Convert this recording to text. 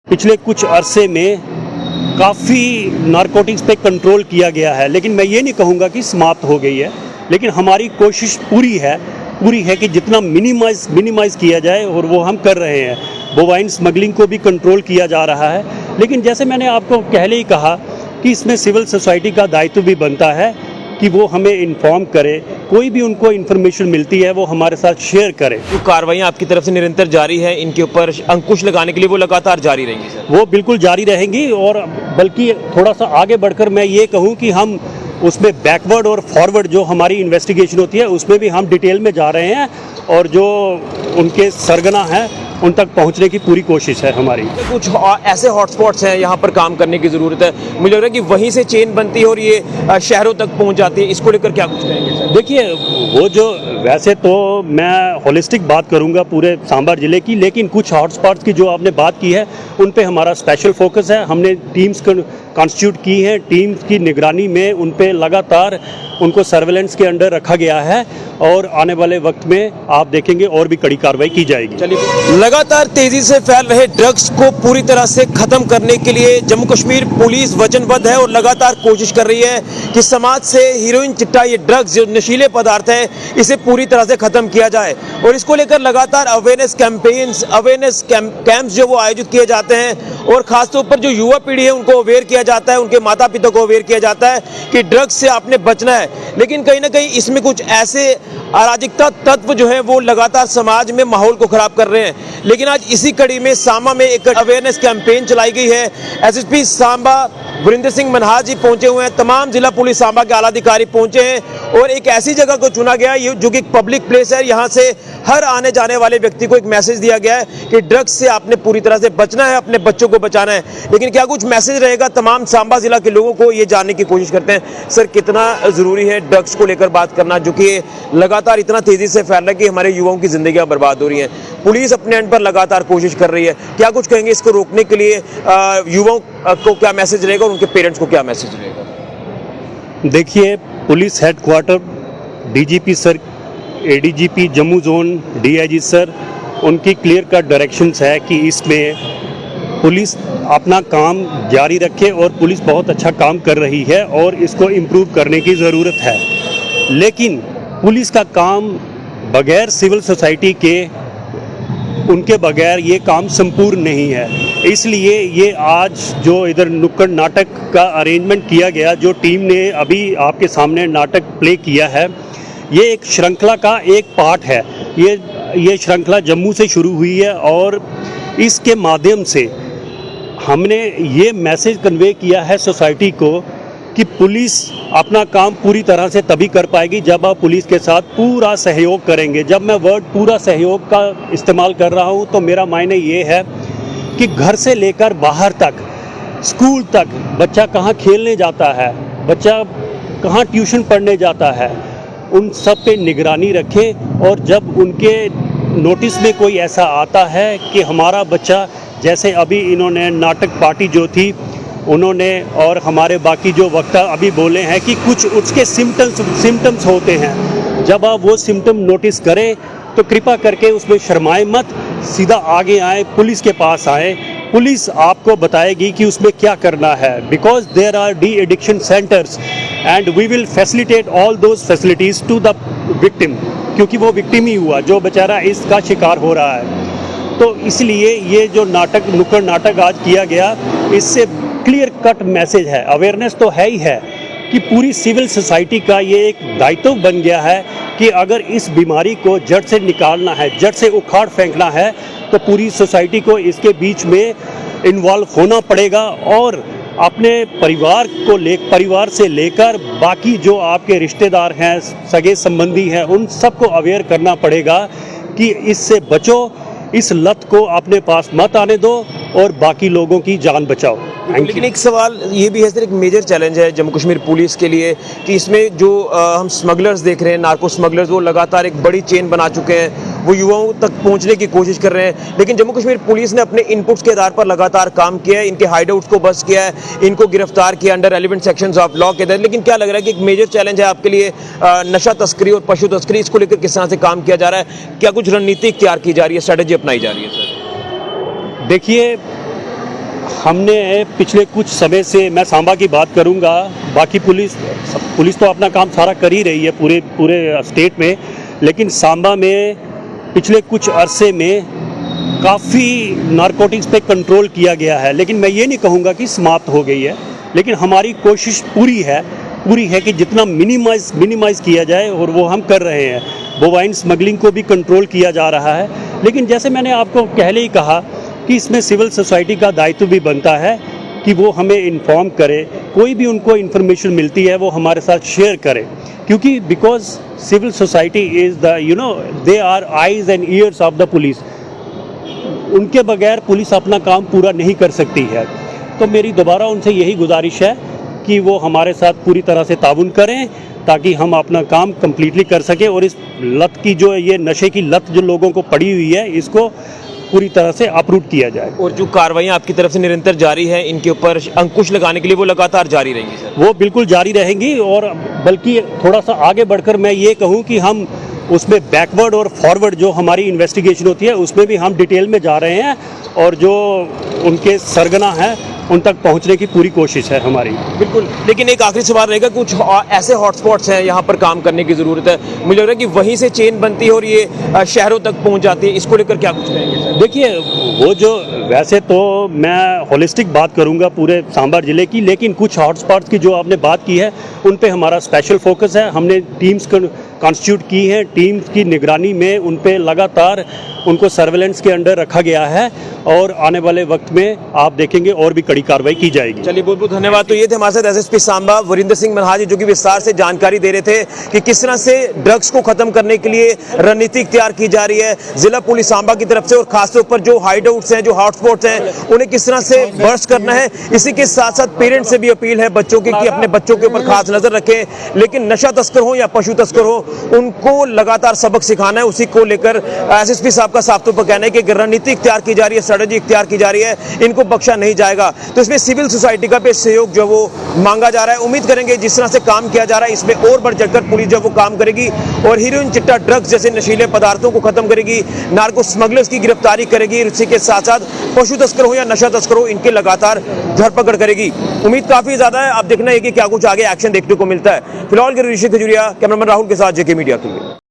पिछले कुछ अरसे में काफ़ी नारकोटिक्स पे कंट्रोल किया गया है, लेकिन मैं ये नहीं कहूँगा कि समाप्त हो गई है। लेकिन हमारी कोशिश पूरी है कि जितना मिनिमाइज़ किया जाए, और वो हम कर रहे हैं। बोवाइन स्मगलिंग को भी कंट्रोल किया जा रहा है। लेकिन जैसे मैंने आपको पहले ही कहा कि इसमें सिविल सोसाइटी का दायित्व भी बनता है कि वो हमें इन्फॉर्म करे, कोई भी उनको इन्फॉर्मेशन मिलती है वो हमारे साथ शेयर करे। जो कार्रवाइयाँ आपकी तरफ से निरंतर जारी है, इनके ऊपर अंकुश लगाने के लिए वो लगातार जारी रहेंगी सर? वो बिल्कुल जारी रहेंगी, और बल्कि थोड़ा सा आगे बढ़कर मैं ये कहूँ कि हम उसमें बैकवर्ड और फॉरवर्ड जो हमारी इन्वेस्टिगेशन होती है उसमें भी हम डिटेल में जा रहे हैं, और जो उनके सरगना हैं उन तक पहुंचने की पूरी कोशिश है हमारी। कुछ ऐसे हॉटस्पॉट्स हैं यहाँ पर काम करने की ज़रूरत है, मुझे लग रहा है कि वहीं से चेन बनती है और ये शहरों तक पहुँच जाती है। इसको लेकर क्या कुछ कहेंगे सर? देखिए, वो जो वैसे तो मैं होलिस्टिक बात करूंगा पूरे सांभर जिले की, लेकिन कुछ हॉटस्पॉट्स की जो आपने बात की है उन पे हमारा स्पेशल फोकस है। हमने टीम्स कॉन्स्टिट्यूट की हैं, टीम्स की निगरानी में उन पे लगातार उनको सर्वेलेंस के अंडर रखा गया है, और आने वाले वक्त में आप देखेंगे और भी कड़ी कार्रवाई की जाएगी। चलिए, लगातार तेजी से फैल रहे ड्रग्स को पूरी तरह से खत्म करने के लिए जम्मू कश्मीर पुलिस वचनबद्ध है और लगातार कोशिश कर रही है कि समाज से हीरोइन, चिट्टा, ये ड्रग्स जो नशीले पदार्थ है इसे पूरी तरह से खत्म किया जाए। और इसको लेकर लगातार अवेयरनेस कैंपेन्स, अवेयरनेस कैंप्स जो वो आयोजित किए जाते हैं, और खासतौर पर जो युवा पीढ़ी है उनको अवेयर किया जाता है, उनके माता पिता को अवेयर किया जाता है कि ड्रग्स से आपने बचना है। लेकिन कहीं ना कहीं इसमें कुछ ऐसे अराजकता तत्व जो है वो लगातार समाज में माहौल को खराब कर रहे हैं। लेकिन आज इसी कड़ी में सांबा में एक अवेयरनेस कैंपेन चलाई गई है। एसएसपी सांबा वरिंदर सिंह मनहास जी पहुंचे हुए हैं, तमाम जिला पुलिस सांबा के आला अधिकारी पहुंचे हैं, और एक ऐसी जगह को चुना गया है जो कि एक पब्लिक प्लेस है। यहाँ से हर आने जाने वाले व्यक्ति को एक मैसेज दिया गया है कि ड्रग्स से आपने पूरी तरह से बचना है, अपने बच्चों को बचाना है। लेकिन क्या कुछ मैसेज रहेगा तमाम सांबा जिला के लोगों को, ये जानने की कोशिश करते हैं। सर, कितना जरूरी है ड्रग्स को लेकर बात करना, जो कि लगातार इतना तेजी से फैल रहा है कि हमारे युवाओं की जिंदगियां बर्बाद हो रही हैं? पुलिस अपने एंड पर लगातार कोशिश कर रही है, क्या कुछ कहेंगे इसको रोकने के लिए? युवाओं को क्या मैसेज रहेगा और उनके पेरेंट्स को क्या मैसेज रहेगा? देखिए, police headquarter, DGP sir, ADGP Jammu zone, DIG sir, उनकी क्लियर कट डायरेक्शंस है कि इसमें पुलिस अपना काम जारी रखे, और पुलिस बहुत अच्छा काम कर रही है और इसको इम्प्रूव करने की ज़रूरत है। लेकिन पुलिस का काम बगैर सिविल सोसाइटी के, उनके बगैर ये काम संपूर्ण नहीं है। इसलिए ये आज जो इधर नुक्कड़ नाटक का अरेंजमेंट किया गया, जो टीम ने अभी आपके सामने नाटक प्ले किया है, ये एक श्रृंखला का एक पार्ट है। ये श्रृंखला जम्मू से शुरू हुई है, और इसके माध्यम से हमने ये मैसेज कन्वे किया है सोसाइटी को कि पुलिस अपना काम पूरी तरह से तभी कर पाएगी जब आप पुलिस के साथ पूरा सहयोग करेंगे। जब मैं वर्ड पूरा सहयोग का इस्तेमाल कर रहा हूँ तो मेरा मायने ये है कि घर से लेकर बाहर तक, स्कूल तक, बच्चा कहाँ खेलने जाता है, बच्चा कहाँ ट्यूशन पढ़ने जाता है, उन सब पे निगरानी रखें। और जब उनके नोटिस में कोई ऐसा आता है कि हमारा बच्चा, जैसे अभी इन्होंने नाटक पार्टी जो थी उन्होंने, और हमारे बाकी जो वक्ता अभी बोले हैं कि कुछ उसके सिम्टम्स होते हैं, जब आप वो सिम्टम नोटिस करें तो कृपा करके उसमें शर्माएं मत, सीधा आगे आए, पुलिस के पास आए। पुलिस आपको बताएगी कि उसमें क्या करना है, because there are de addiction centres and we will facilitate all those facilities to the victim, क्योंकि वो विक्टिम ही हुआ जो बेचारा इसका शिकार हो रहा है। तो इसलिए ये जो नाटक, नुक्कड़ नाटक आज किया गया, इससे क्लियर कट मैसेज है, अवेयरनेस तो है ही है, कि पूरी सिविल सोसाइटी का ये एक दायित्व बन गया है कि अगर इस बीमारी को जड़ से निकालना है, जड़ से उखाड़ फेंकना है, तो पूरी सोसाइटी को इसके बीच में इन्वॉल्व होना पड़ेगा, और अपने परिवार से लेकर बाकी जो आपके रिश्तेदार हैं, सगे संबंधी हैं, उन सबको अवेयर करना पड़ेगा कि इससे बचो, इस लत को अपने पास मत आने दो, और बाकी लोगों की जान बचाओ। लेकिन एक सवाल ये भी है सर, एक मेजर चैलेंज है जम्मू कश्मीर पुलिस के लिए कि इसमें जो हम स्मगलर्स देख रहे हैं, नार्को स्मगलर्स, वो लगातार एक बड़ी चेन बना चुके हैं, वो युवाओं तक पहुंचने की कोशिश कर रहे हैं। लेकिन जम्मू कश्मीर पुलिस ने अपने इनपुट्स के आधार पर लगातार काम किया है, इनके हाइडआउट्स को बस्ट किया है, इनको गिरफ्तार किया under relevant sections of law के तहत। लेकिन क्या लग रहा है कि एक मेजर चैलेंज है आपके लिए नशा तस्करी और पशु तस्करी, इसको लेकर किस तरह से काम किया जा रहा है? क्या कुछ रणनीति इख्तियार की जा रही है, स्ट्रेटेजी अपनाई जा रही है सर? देखिए, हमने पिछले कुछ समय से, मैं सांबा की बात करूंगा, बाकी पुलिस तो अपना काम सारा कर ही रही है पूरे स्टेट में, लेकिन सांबा में पिछले कुछ अरसे में काफ़ी नारकोटिक्स पे कंट्रोल किया गया है। लेकिन मैं ये नहीं कहूँगा कि समाप्त हो गई है, लेकिन हमारी कोशिश पूरी है कि जितना मिनिमाइज़ किया जाए, और वो हम कर रहे हैं। बोवाइन स्मगलिंग को भी कंट्रोल किया जा रहा है। लेकिन जैसे मैंने आपको पहले ही कहा कि इसमें सिविल सोसाइटी का दायित्व भी बनता है कि वो हमें इन्फॉर्म करे, कोई भी उनको इन्फॉर्मेशन मिलती है वो हमारे साथ शेयर करें, क्योंकि because civil society is they are eyes and ears of the police. उनके बगैर पुलिस अपना काम पूरा नहीं कर सकती है। तो मेरी दोबारा उनसे यही गुजारिश है कि वो हमारे साथ पूरी तरह से ताउन करें, ताकि हम अपना काम कंप्लीटली कर सकें, और इस लत की ये नशे की लत जो लोगों को पड़ी हुई है, इसको पूरी तरह से अपरूट किया जाए। और जो कार्रवाइयाँ आपकी तरफ से निरंतर जारी है, इनके ऊपर अंकुश लगाने के लिए वो लगातार जारी रहेंगी सर? वो बिल्कुल जारी रहेंगी, और बल्कि थोड़ा सा आगे बढ़कर मैं ये कहूँ कि हम उसमें बैकवर्ड और फॉरवर्ड जो हमारी इन्वेस्टिगेशन होती है उसमें भी हम डिटेल में जा रहे हैं, और जो उनके सरगना हैं उन तक पहुंचने की पूरी कोशिश है हमारी। बिल्कुल। लेकिन एक आखिरी सवाल रहेगा, कुछ ऐसे हॉटस्पॉट्स हैं यहाँ पर काम करने की ज़रूरत है, मुझे लग रहा है कि वहीं से चेन बनती है और ये शहरों तक पहुँच जाती है, इसको लेकर क्या कुछ कहेंगे सर? देखिए, वो जो वैसे तो मैं होलिस्टिक बात करूंगा पूरे सांबा जिले की, लेकिन कुछ हॉटस्पॉट्स की जो आपने बात की है उन पे हमारा स्पेशल फोकस है। हमने टीम्स कॉन्स्टिट्यूट की हैं, टीम्स की निगरानी में उन पे लगातार उनको सर्वेलेंस के अंडर रखा गया है, और आने वाले वक्त में आप देखेंगे और भी कड़ी कार्रवाई की जाएगी। चलिए, बहुत बहुत धन्यवाद। तो ये थे हमारे साथ एसएसपी सांबा वरिंदर सिंह मनहाज, जो कि विस्तार से जानकारी दे रहे थे कि किस तरह से ड्रग्स को खत्म करने के लिए रणनीति इख्तियार की जा रही है जिला पुलिस सांबा की तरफ से, और खासतौर पर जो हाइडआउट्स हैं, जो हॉटस्पॉट्स हैं, उन्हें किस तरह से बर्स्ट करना है। इसी के साथ साथ पेरेंट्स से भी अपील है बच्चों की कि अपने बच्चों के ऊपर खास नजर रखें, लेकिन नशा तस्कर हो या पशु तस्कर हो, उनको लगातार सबक सिखाना है। उसी को लेकर एसएसपी साहब का साफ तौर पर कहना है कि रणनीति इख्तियार की जा रही है, स्ट्रेटजी इख्तियार की जा रही है, इनको बख्शा नहीं जाएगा। तो इसमें सिविल सोसाइटी का भी सहयोग जो वो मांगा जा रहा है। उम्मीद करेंगे जिस तरह से काम किया जा रहा है इसमें और बढ़ चढ़कर पुलिस जो वो काम करेगी, और हीरोइन, चिट्टा, ड्रग्स जैसे नशीले पदार्थों को खत्म करेगी, नार्को स्मगलर्स की गिरफ्तारी करेगी, इसी के साथ साथ पशु तस्कर हो या नशा तस्कर हो, इनके लगातार धरपकड़ करेगी। उम्मीद काफी ज्यादा है। अब देखना है कि क्या कुछ आगे एक्शन देखने को मिलता है। फिलहाल ऋषि खजुरिया, कैमरामैन राहुल के साथ जेके मीडिया के लिए।